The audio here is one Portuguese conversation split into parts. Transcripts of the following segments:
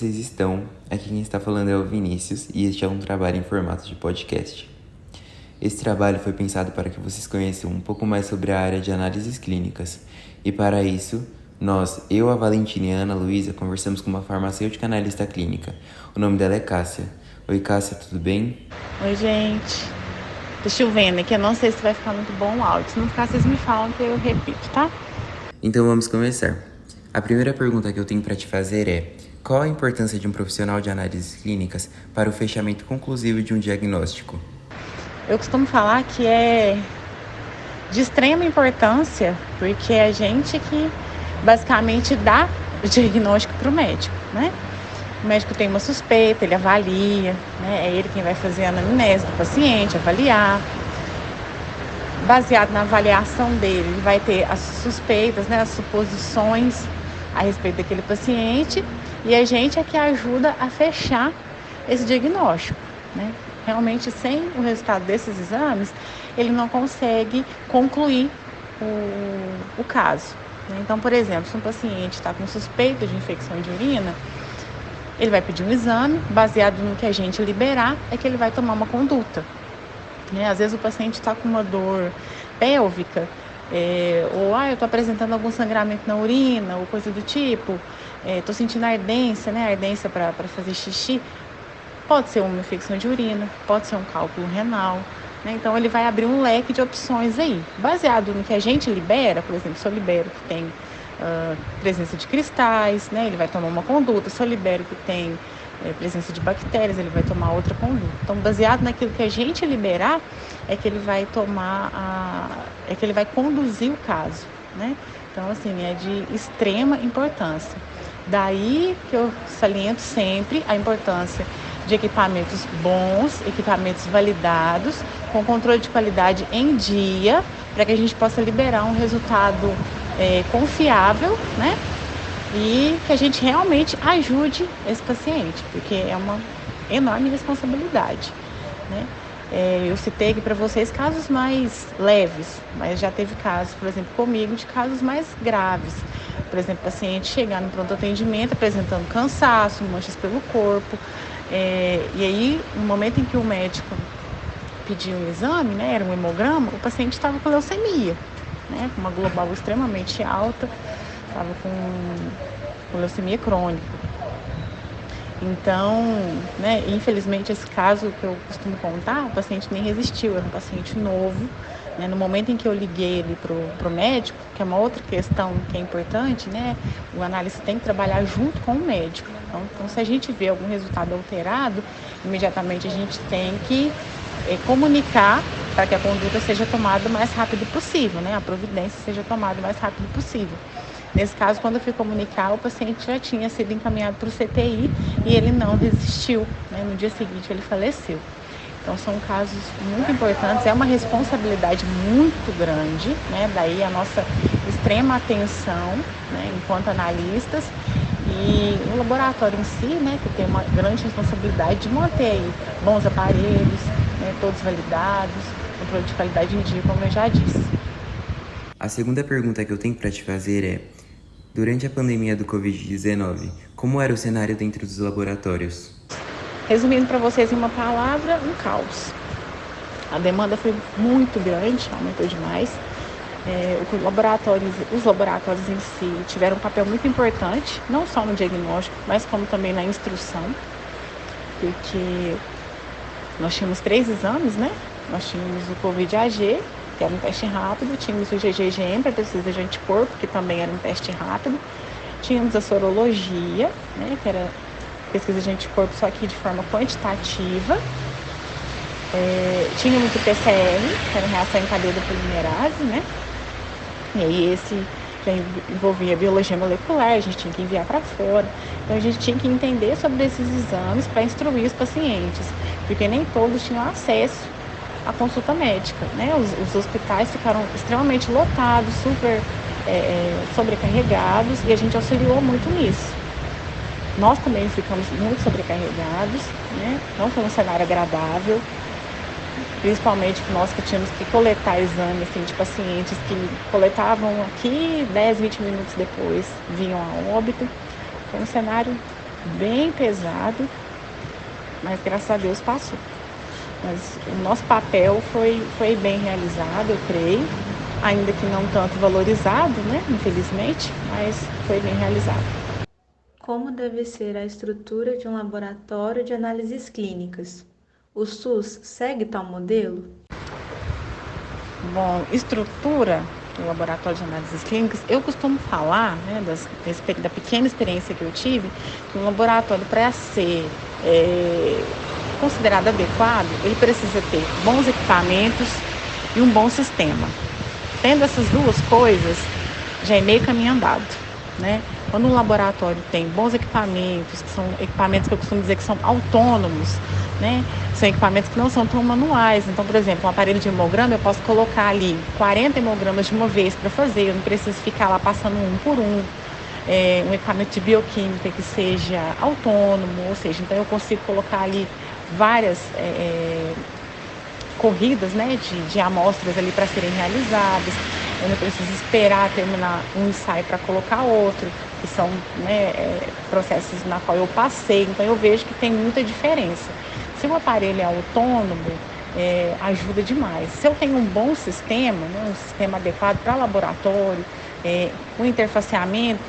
vocês estão? Aqui quem está falando é o Vinícius e este é um trabalho em formato de podcast. Esse trabalho foi pensado para que vocês conheçam um pouco mais sobre a área de análises clínicas. E para isso, eu, a Valentina e a Ana Luísa, conversamos com uma farmacêutica analista clínica. O nome dela é Cássia. Oi, Cássia, tudo bem? Oi, gente. Tá chovendo aqui, eu não sei se vai ficar muito bom o áudio. Se não ficar, vocês me falam que eu repito, tá? Então vamos começar. A primeira pergunta que eu tenho para te fazer é: qual a importância de um profissional de análises clínicas para o fechamento conclusivo de um diagnóstico? Eu costumo falar que é de extrema importância, porque é a gente que basicamente dá o diagnóstico para o médico, né? O médico tem uma suspeita, ele avalia, né? É ele quem vai fazer a anamnese do paciente, avaliar. Baseado na avaliação dele, ele vai ter as suspeitas, né? As suposições a respeito daquele paciente, e a gente é que ajuda a fechar esse diagnóstico, né? Realmente, sem o resultado desses exames, ele não consegue concluir o caso, né? Então, por exemplo, se um paciente está com suspeita de infecção de urina, ele vai pedir um exame, baseado no que a gente liberar, é que ele vai tomar uma conduta, né? Às vezes o paciente está com uma dor pélvica, ou eu estou apresentando algum sangramento na urina, ou coisa do tipo, estou sentindo ardência, né? Ardência para fazer xixi. Pode ser uma infecção de urina, pode ser um cálculo renal, né? Então ele vai abrir um leque de opções aí. Baseado no que a gente libera, por exemplo, se eu libero que tem presença de cristais, né? Ele vai tomar uma conduta. Se eu libero que tem presença de bactérias, ele vai tomar outra conduta. Então, baseado naquilo que a gente liberar, é que ele vai é que ele vai conduzir o caso, né? Então, assim, é de extrema importância. Daí que eu saliento sempre a importância de equipamentos bons, equipamentos validados, com controle de qualidade em dia, para que a gente possa liberar um resultado confiável, né? E que a gente realmente ajude esse paciente, porque é uma enorme responsabilidade, né? Eu citei aqui para vocês casos mais leves, mas já teve casos, por exemplo, comigo, de casos mais graves. Por exemplo, paciente chegar no pronto atendimento apresentando cansaço, manchas pelo corpo, e aí, no momento em que o médico pediu um exame, né, era um hemograma, o paciente estava com leucemia, né, com uma global extremamente alta, estava com leucemia crônica. Então, né, infelizmente, esse caso que eu costumo contar, o paciente nem resistiu, era um paciente novo, né? No momento em que eu liguei ele para o médico, que é uma outra questão que é importante, né, o analista tem que trabalhar junto com o médico. Então, se a gente vê algum resultado alterado, imediatamente a gente tem que comunicar para que a conduta seja tomada o mais rápido possível, né, a providência seja tomada o mais rápido possível. Nesse caso, quando eu fui comunicar, o paciente já tinha sido encaminhado para o CTI e ele não resistiu, né? No dia seguinte, ele faleceu. Então, são casos muito importantes, é uma responsabilidade muito grande, né? Daí a nossa extrema atenção, né, enquanto analistas, e o laboratório em si, né, que tem uma grande responsabilidade de manter aí bons aparelhos, né, todos validados, controle de qualidade em dia, como eu já disse. A segunda pergunta que eu tenho para te fazer é: durante a pandemia do Covid-19, como era o cenário dentro dos laboratórios? Resumindo para vocês em uma palavra, um caos. A demanda foi muito grande, aumentou demais. Os laboratórios em si tiveram um papel muito importante, não só no diagnóstico, mas como também na instrução, porque nós tínhamos 3 exames, né? Nós tínhamos o COVID-AG, que era um teste rápido, tínhamos o GGGM para pesquisa de anticorpo, que também era um teste rápido, tínhamos a sorologia, né, que era pesquisa de anticorpo, só que de forma quantitativa, tínhamos o PCR, que era reação em cadeia da polimerase, né, e aí esse já envolvia biologia molecular, a gente tinha que enviar para fora, então a gente tinha que entender sobre esses exames para instruir os pacientes, porque nem todos tinham acesso à consulta médica, né? Os hospitais ficaram extremamente lotados, super sobrecarregados, e a gente auxiliou muito nisso. Nós também ficamos muito sobrecarregados, né? Não foi um cenário agradável, principalmente nós que tínhamos que coletar exames assim, de pacientes que coletavam aqui 10, 20 minutos depois vinham a óbito. Foi um cenário bem pesado, mas graças a Deus passou. Mas o nosso papel foi bem realizado, eu creio, ainda que não tanto valorizado, né, infelizmente, mas foi bem realizado. Como deve ser a estrutura de um laboratório de análises clínicas? O SUS segue tal modelo? Bom, estrutura do laboratório de análises clínicas, eu costumo falar, né, da pequena experiência que eu tive, que um laboratório, para ser considerado adequado, ele precisa ter bons equipamentos e um bom sistema. Tendo essas duas coisas, já é meio caminho andado, né? Quando um laboratório tem bons equipamentos, que são equipamentos que eu costumo dizer que são autônomos, né? São equipamentos que não são tão manuais. Então, por exemplo, um aparelho de hemograma, eu posso colocar ali 40 hemogramas de uma vez para fazer, eu não preciso ficar lá passando um por um. Um equipamento de bioquímica que seja autônomo, ou seja, então eu consigo colocar ali várias corridas, né, de amostras ali para serem realizadas. Eu não preciso esperar terminar um ensaio para colocar outro, que são, né, processos na qual eu passei. Então eu vejo que tem muita diferença. Se o aparelho é autônomo, ajuda demais. Se eu tenho um bom sistema, né, um sistema adequado para laboratório, o interfaceamento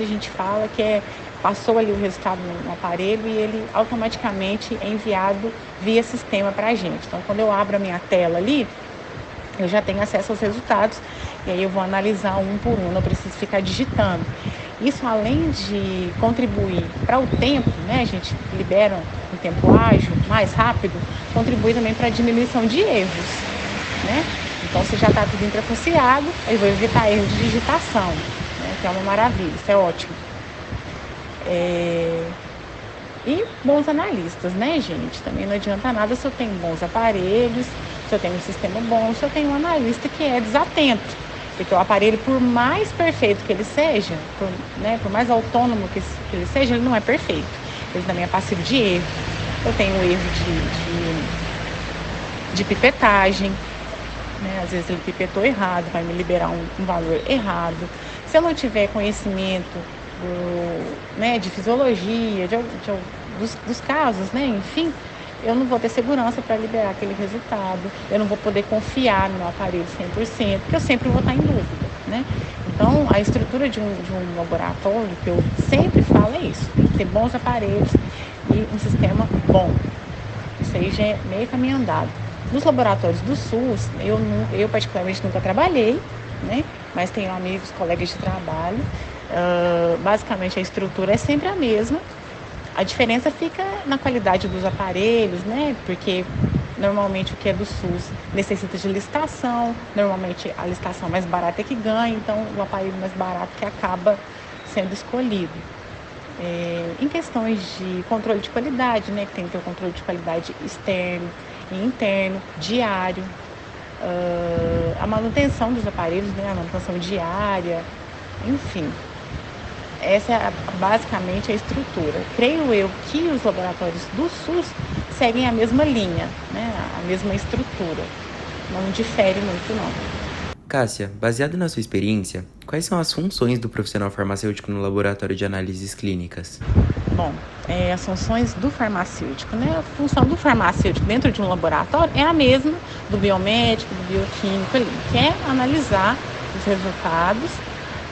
a gente fala que passou ali o resultado no aparelho e ele automaticamente é enviado via sistema para a gente. Então, quando eu abro a minha tela ali, eu já tenho acesso aos resultados e aí eu vou analisar um por um, não preciso ficar digitando. Isso, além de contribuir para o tempo, né, a gente libera um tempo ágil, mais rápido, contribui também para a diminuição de erros, né? Então, se já está tudo interfaceado, eu vou evitar erro de digitação, né, que é uma maravilha, isso é ótimo. E bons analistas, né, gente? Também não adianta nada se eu tenho bons aparelhos, se eu tenho um sistema bom, se eu tenho um analista que é desatento. Porque o aparelho, por mais perfeito que ele seja, por mais autônomo que ele seja, ele não é perfeito. Ele também é passivo de erro. Eu tenho um erro de pipetagem, né? Às vezes ele pipetou errado, vai me liberar um valor errado. Se eu não tiver conhecimento né, de fisiologia, dos casos, né, enfim, eu não vou ter segurança para liberar aquele resultado, eu não vou poder confiar no meu aparelho 100%, porque eu sempre vou estar em dúvida, né? Então, a estrutura de um laboratório, que eu sempre falo, é isso, tem que ter bons aparelhos e um sistema bom. Isso aí já é meio caminho andado. Nos laboratórios do SUS, eu particularmente nunca trabalhei, né? Mas tenho amigos, colegas de trabalho. Basicamente a estrutura é sempre a mesma. A diferença fica na qualidade dos aparelhos, né? Porque normalmente o que é do SUS necessita de licitação, normalmente a licitação mais barata é que ganha, então o aparelho mais barato que acaba sendo escolhido. Em questões de controle de qualidade, né? Que tem que ter o controle de qualidade externo e interno, diário. A manutenção dos aparelhos, né? A manutenção diária, enfim. Essa é basicamente a estrutura. Creio eu que os laboratórios do SUS seguem a mesma linha, né? A mesma estrutura. Não difere muito, não. Cássia, baseado na sua experiência, quais são as funções do profissional farmacêutico no laboratório de análises clínicas? Bom, as funções do farmacêutico, né? A função do farmacêutico dentro de um laboratório é a mesma do biomédico, do bioquímico ali, que é analisar os resultados,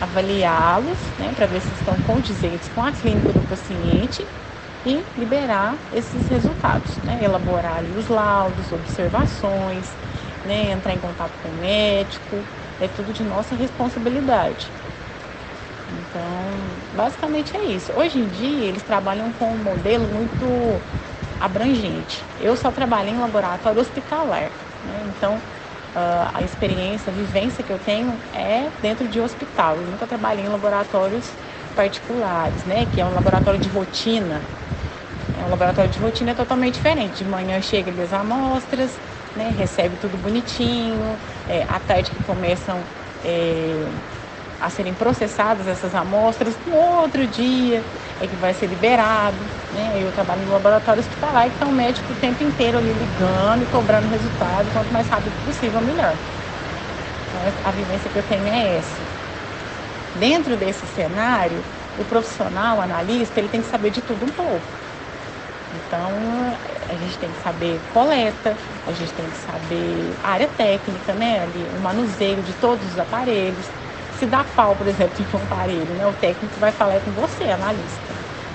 avaliá-los, né, para ver se estão condizentes com a clínica do paciente e liberar esses resultados, né, elaborar ali os laudos, observações, né, entrar em contato com o médico, é tudo de nossa responsabilidade. Então, basicamente é isso. Hoje em dia, eles trabalham com um modelo muito abrangente. Eu só trabalhei em laboratório hospitalar, né, então a experiência, a vivência que eu tenho é dentro de hospital. Eu nunca trabalhei em laboratórios particulares, né? Que é um laboratório de rotina. Um laboratório de rotina é totalmente diferente. De manhã chega ali as amostras, né? Recebe tudo bonitinho. À tarde que começam a serem processadas essas amostras, no outro dia é que vai ser liberado, né? Eu trabalho no laboratório hospitalar, que está o médico o tempo inteiro ali ligando e cobrando resultado, quanto mais rápido possível, melhor. Então, a vivência que eu tenho é essa. Dentro desse cenário, o profissional, o analista, ele tem que saber de tudo um pouco. Então, a gente tem que saber coleta, a gente tem que saber a área técnica, né? Ali, o manuseio de todos os aparelhos. Se dá pau, por exemplo, em um aparelho, né? O técnico vai falar com você, analista.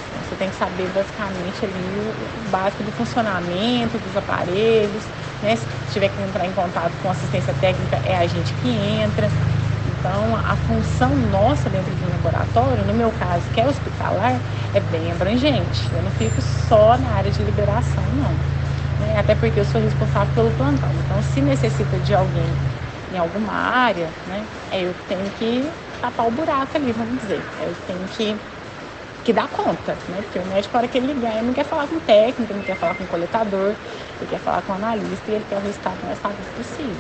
Então, você tem que saber basicamente ali o básico do funcionamento dos aparelhos, né? Se tiver que entrar em contato com assistência técnica, é a gente que entra. Então, a função nossa dentro de um laboratório, no meu caso, que é hospitalar, é bem abrangente. Eu não fico só na área de liberação, não. Né? Até porque eu sou responsável pelo plantão. Então, se necessita de alguém em alguma área, né, é eu que tenho que tapar o buraco ali, vamos dizer. É eu que tenho que dar conta, né? Porque o médico, na hora que ele ligar, ele não quer falar com o técnico, ele não quer falar com o coletador, ele quer falar com o analista e ele quer o resultado mais rápido possível.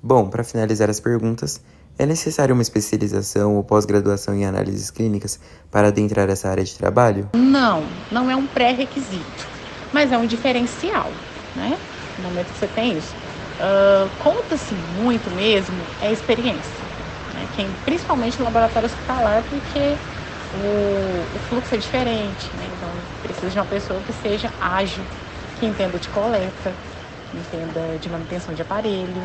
Bom, para finalizar as perguntas, é necessária uma especialização ou pós-graduação em análises clínicas para adentrar essa área de trabalho? Não é um pré-requisito, mas é um diferencial, né? No momento que você tem isso. Conta-se muito mesmo é a experiência, né? Principalmente no laboratório hospitalar, porque o fluxo é diferente, né? Então precisa de uma pessoa que seja ágil, que entenda de coleta, que entenda de manutenção de aparelho.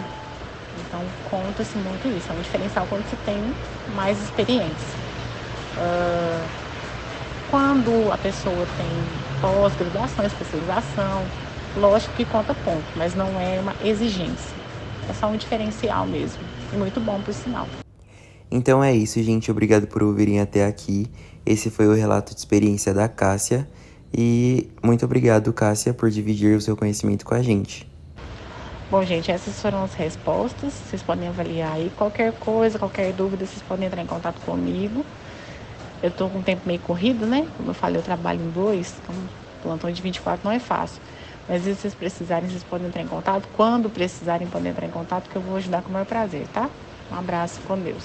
Então, conta-se muito isso. É um diferencial quando se tem mais experiência. Quando a pessoa tem pós-graduação, especialização, lógico que conta ponto, mas não é uma exigência. É só um diferencial mesmo. E muito bom, por sinal. Então é isso, gente. Obrigado por ouvirem até aqui. Esse foi o relato de experiência da Cássia. E muito obrigado, Cássia, por dividir o seu conhecimento com a gente. Bom, gente, essas foram as respostas. Vocês podem avaliar aí. Qualquer coisa, qualquer dúvida, vocês podem entrar em contato comigo. Eu tô com o tempo meio corrido, né? Como eu falei, eu trabalho em 2, então plantão de 24 não é fácil. Mas se vocês precisarem, vocês podem entrar em contato. Quando precisarem, podem entrar em contato, que eu vou ajudar com o maior prazer, tá? Um abraço, com Deus.